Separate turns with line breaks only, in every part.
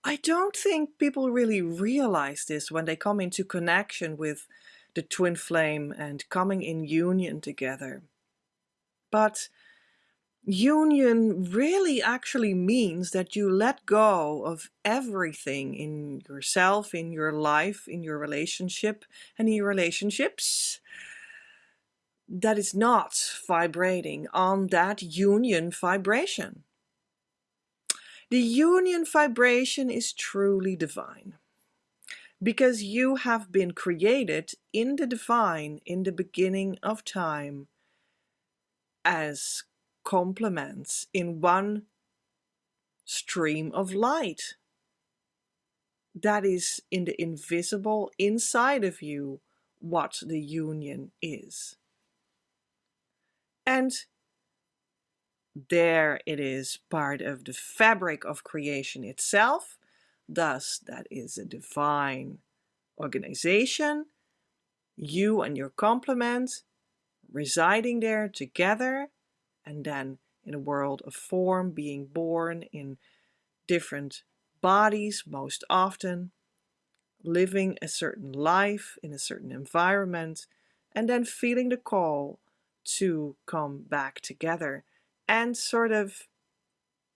I don't think people really realize this when they come into connection with the twin flame and coming in union together. But union really actually means that you let go of everything in yourself, in your life, in your relationship, and in your relationships that is not vibrating on that union vibration. The union vibration is truly divine because you have been created in the divine in the beginning of time as complements in one stream of light that is in the invisible inside of you what the union is. And there it is, part of the fabric of creation itself. Thus, that is a divine organization, you and your complement residing there together, and then in a world of form, being born in different bodies most often, living a certain life in a certain environment, and then feeling the call to come back together and sort of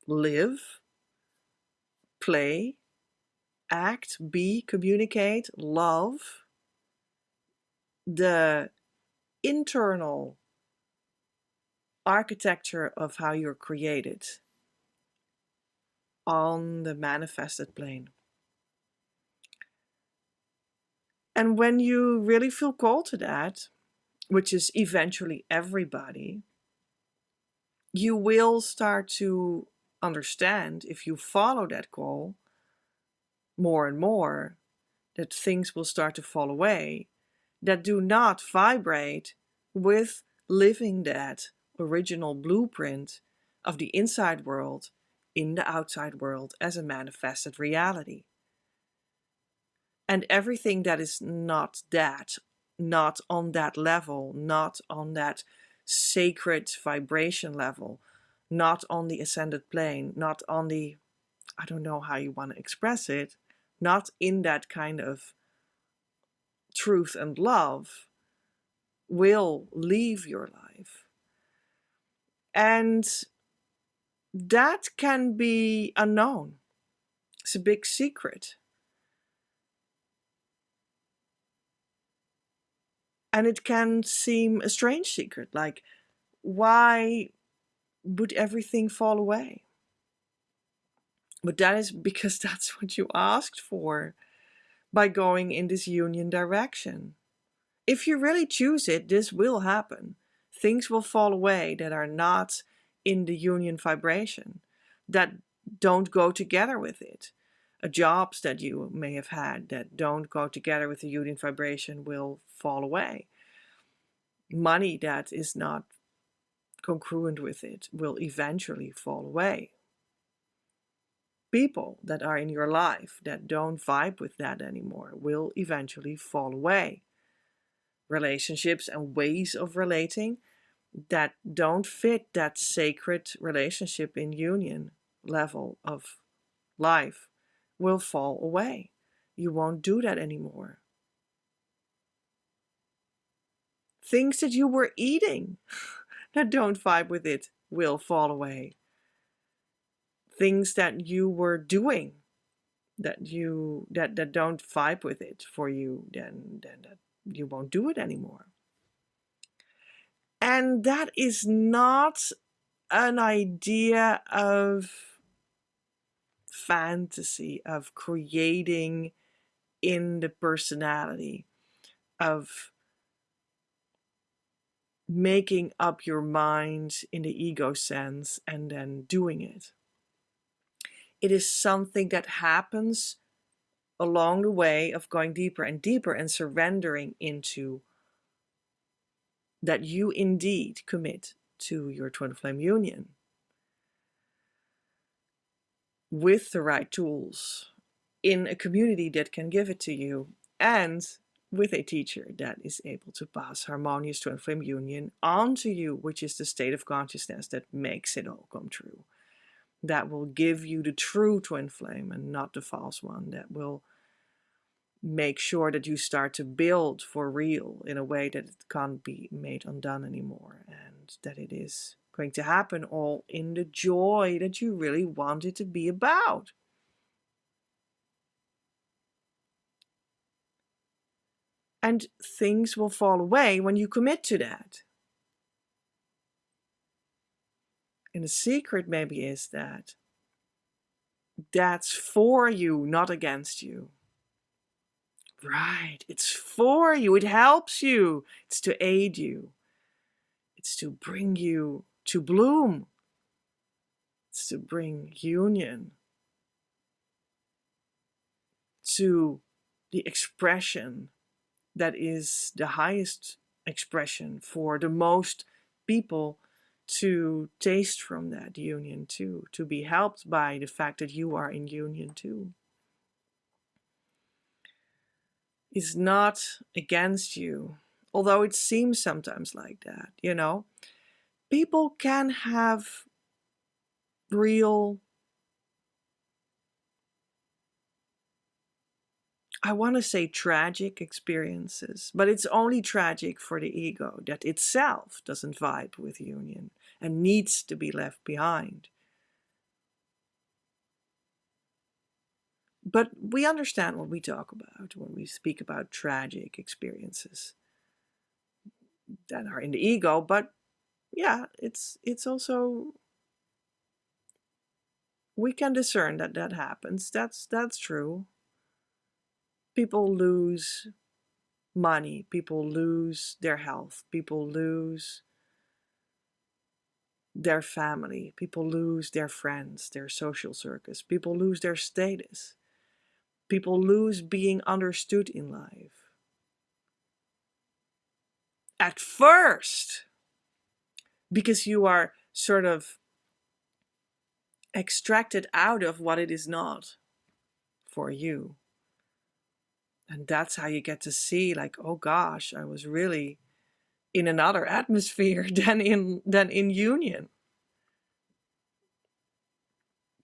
live, play, act, be, communicate, love the internal architecture of how you're created on the manifested plane. And when you really feel called to that, which is eventually everybody, you will start to understand, if you follow that call more and more, that things will start to fall away that do not vibrate with living that original blueprint of the inside world in the outside world as a manifested reality. And everything that is not that, not on that level, not on that sacred vibration level, not on the ascended plane, not on the, I don't know how you want to express it, not in that kind of truth and love, will leave your life. And that can be unknown. It's a big secret. And it can seem a strange secret, like, why would everything fall away? But that is because that's what you asked for by going in this union direction. If you really choose it, this will happen. Things will fall away that are not in the union vibration, that don't go together with it. Jobs that you may have had that don't go together with the union vibration will fall away. Money that is not congruent with it will eventually fall away. People that are in your life that don't vibe with that anymore will eventually fall away. Relationships and ways of relating that don't fit that sacred relationship in union level of life will fall away. You won't do that anymore. Things that you were eating that don't vibe with it will fall away. Things that you were doing that don't vibe with it for you, then that you won't do it anymore. And that is not an idea of fantasy, of creating in the personality, of making up your mind in the ego sense and then doing it. It is something that happens along the way of going deeper and deeper and surrendering into that you indeed commit to your twin flame union with the right tools in a community that can give it to you, and with a teacher that is able to pass harmonious twin flame union on to you, which is the state of consciousness that makes it all come true. that will give you the true twin flame and not the false one, that will make sure that you start to build for real in a way that it can't be made undone anymore, and that it is going to happen all in the joy that you really want it to be about. And things will fall away when you commit to that. And the secret maybe is that that's for you, not against you. Right, it's for you, it helps you, it's to aid you, it's to bring you to bloom, it's to bring union to the expression that is the highest expression for the most people to taste from that union too, to be helped by the fact that you are in union too. Is not against you, although it seems sometimes like that, you know. People can have real, I want to say tragic experiences, but it's only tragic for the ego that itself doesn't vibe with union and needs to be left behind. But we understand what we talk about when we speak about tragic experiences that are in the ego. But yeah, it's also, we can discern that that happens. That's true. People lose money, people lose their health, people lose their family, people lose their friends, their social circus, people lose their status. People lose being understood in life. At first, because you are sort of extracted out of what it is not for you. And that's how you get to see, like, oh gosh, I was really in another atmosphere than in union.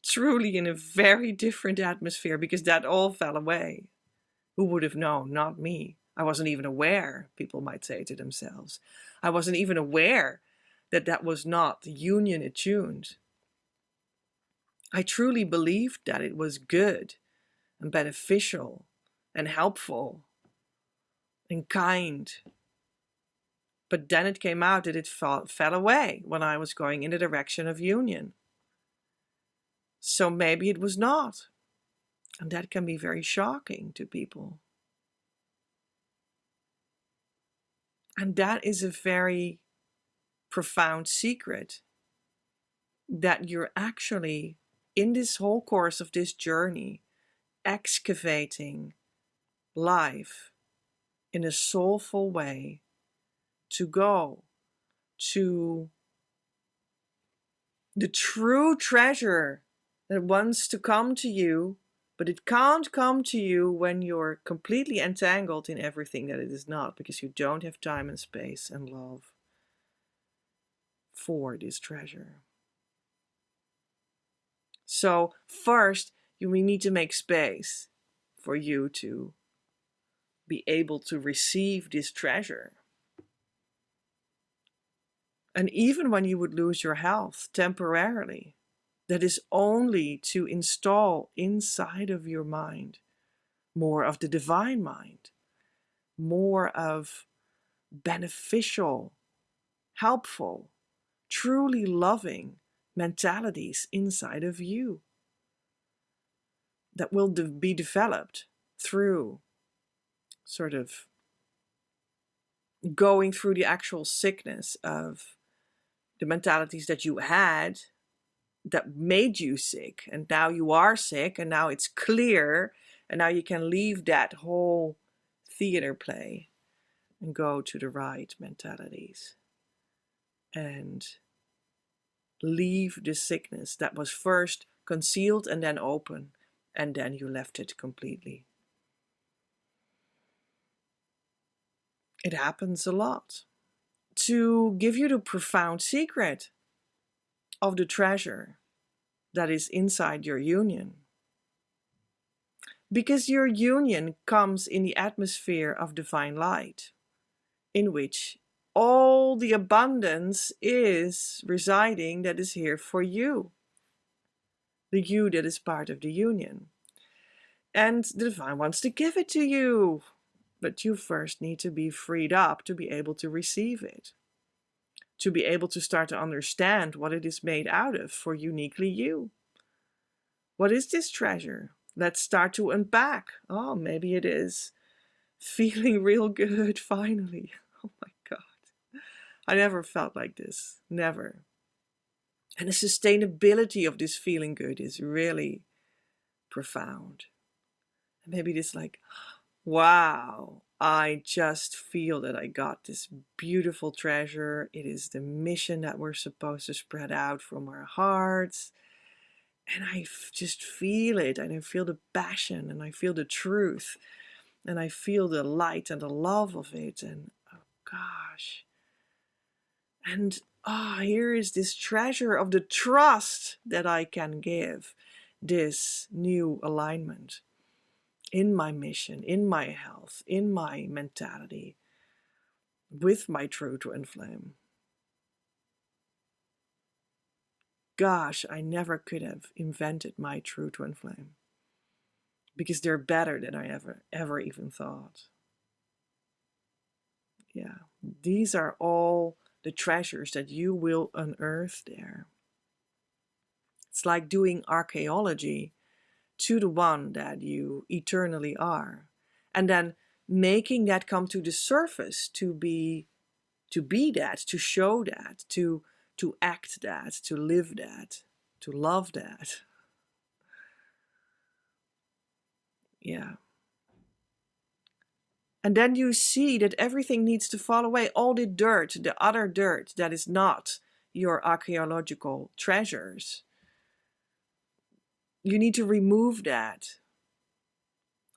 Truly in a very different atmosphere, because that all fell away. Who would have known? Not me. I wasn't even aware, people might say to themselves. I wasn't even aware that that was not union attuned. I truly believed that it was good and beneficial and helpful and kind. But then it came out that it fell away when I was going in the direction of union. So maybe it was not. And that can be very shocking to people. And that is a very profound secret, that you're actually, in this whole course of this journey, excavating life in a soulful way to go to the true treasure that wants to come to you, but it can't come to you when you're completely entangled in everything that it is not, because you don't have time and space and love for this treasure. So first, we need to make space for you to be able to receive this treasure. And even when you would lose your health temporarily, that is only to install inside of your mind more of the divine mind, more of beneficial, helpful, truly loving mentalities inside of you that will be developed through sort of going through the actual sickness of the mentalities that you had that made you sick, and now you are sick, and now it's clear, and now you can leave that whole theater play and go to the right mentalities and leave the sickness that was first concealed and then open, and then you left it completely. It happens a lot. To give you the profound secret of the treasure that is inside your union. Because your union comes in the atmosphere of divine light, in which all the abundance is residing that is here for you. The you that is part of the union. And the divine wants to give it to you. But you first need to be freed up to be able to receive it. To be able to start to understand what it is made out of for uniquely you. What is this treasure? Let's start to unpack. Oh, maybe it is feeling real good finally. Oh my God. I never felt like this. Never. And the sustainability of this feeling good is really profound. And maybe it's like, wow, I just feel that I got this beautiful treasure. It is the mission that we're supposed to spread out from our hearts. And I just feel it, and I feel the passion, and I feel the truth, and I feel the light and the love of it. And oh gosh. And here is this treasure of the trust that I can give this new alignment in my mission, in my health, in my mentality, with my true twin flame. Gosh, I never could have invented my true twin flame because they're better than I ever even thought. Yeah, these are all the treasures that you will unearth there. It's like doing archaeology to the one that you eternally are, and then making that come to the surface to be that, to show that, to act that, to live that, to love that. Yeah. And then you see that everything needs to fall away. All the dirt, the other dirt that is not your archaeological treasures. You need to remove that.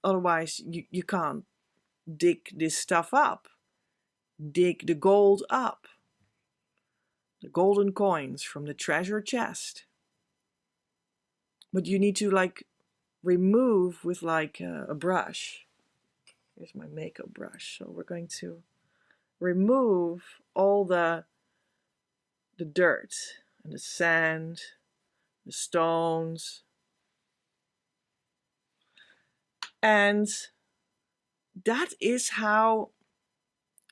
Otherwise, you can't dig this stuff up. Dig the gold up. The golden coins from the treasure chest. But you need to remove with a brush. Here's my makeup brush. So we're going to remove all the dirt and the sand, the stones. And that is how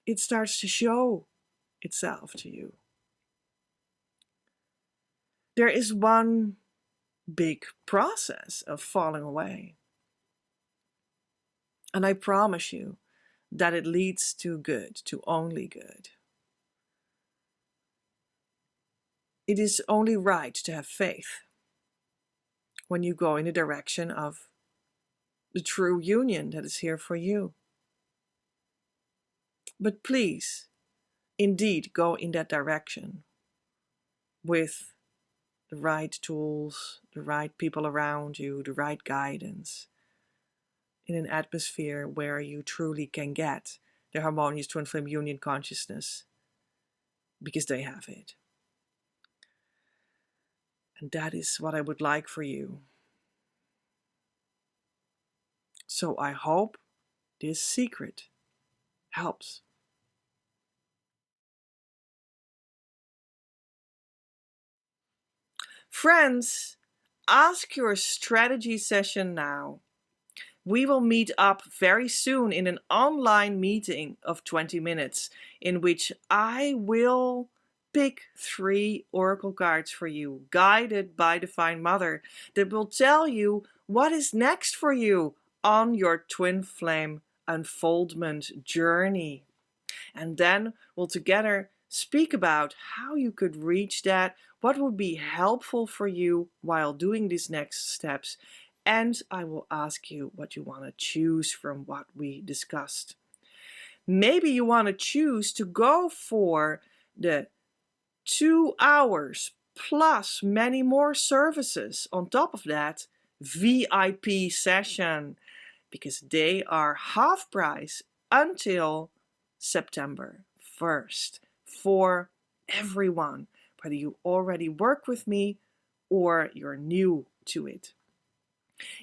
it starts to show itself to you. There is one big process of falling away. And I promise you that it leads to good, to only good. It is only right to have faith when you go in the direction of the true union that is here for you. But please, indeed, go in that direction with the right tools, the right people around you, the right guidance, in an atmosphere where you truly can get the harmonious twin flame union consciousness, because they have it. And that is what I would like for you. So I hope this secret helps. Friends, ask your strategy session now. We will meet up very soon in an online meeting of 20 minutes in which I will pick 3 oracle cards for you, guided by Divine Mother, that will tell you what is next for you on your twin flame unfoldment journey. And then we'll together speak about how you could reach that, what would be helpful for you while doing these next steps. And I will ask you what you want to choose from what we discussed. Maybe you want to choose to go for the 2 hours plus many more services on top of that VIP session, because they are half price until September 1st for everyone, whether you already work with me or you're new to it.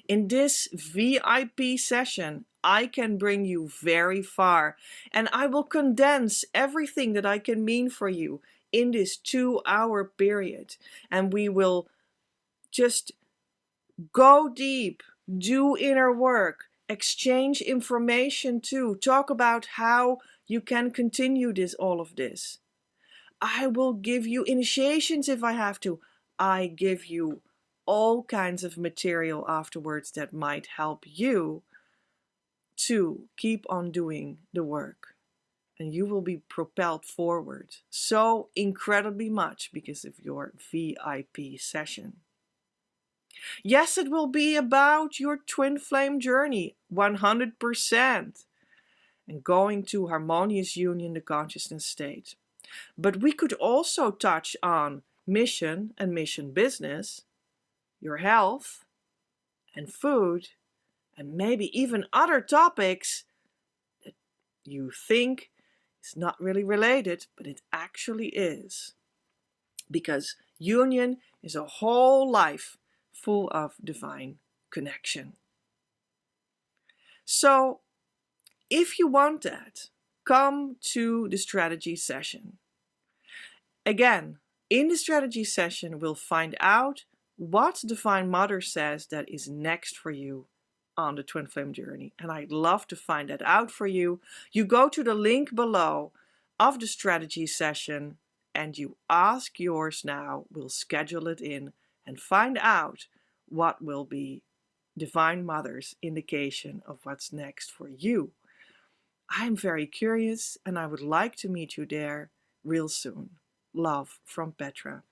In this VIP session, I can bring you very far, and I will condense everything that I can mean for you in this 2-hour period. And we will just go deep, do inner work, exchange information too, talk about how you can continue all of this. I will give you initiations if I have to. I give you all kinds of material afterwards that might help you to keep on doing the work. And you will be propelled forward so incredibly much because of your VIP session. Yes, it will be about your twin flame journey, 100%, and going to harmonious union, the consciousness state. But we could also touch on mission and mission business, your health and food, and maybe even other topics that you think is not really related, but it actually is. Because union is a whole life full of divine connection. So, if you want that, come to the strategy session. Again, in the strategy session, we'll find out what Divine Mother says that is next for you on the Twin Flame journey. And I'd love to find that out for you. You go to the link below of the strategy session and you ask yours now. We'll schedule it in and find out what will be Divine Mother's indication of what's next for you. I'm very curious and I would like to meet you there real soon. Love from Petra.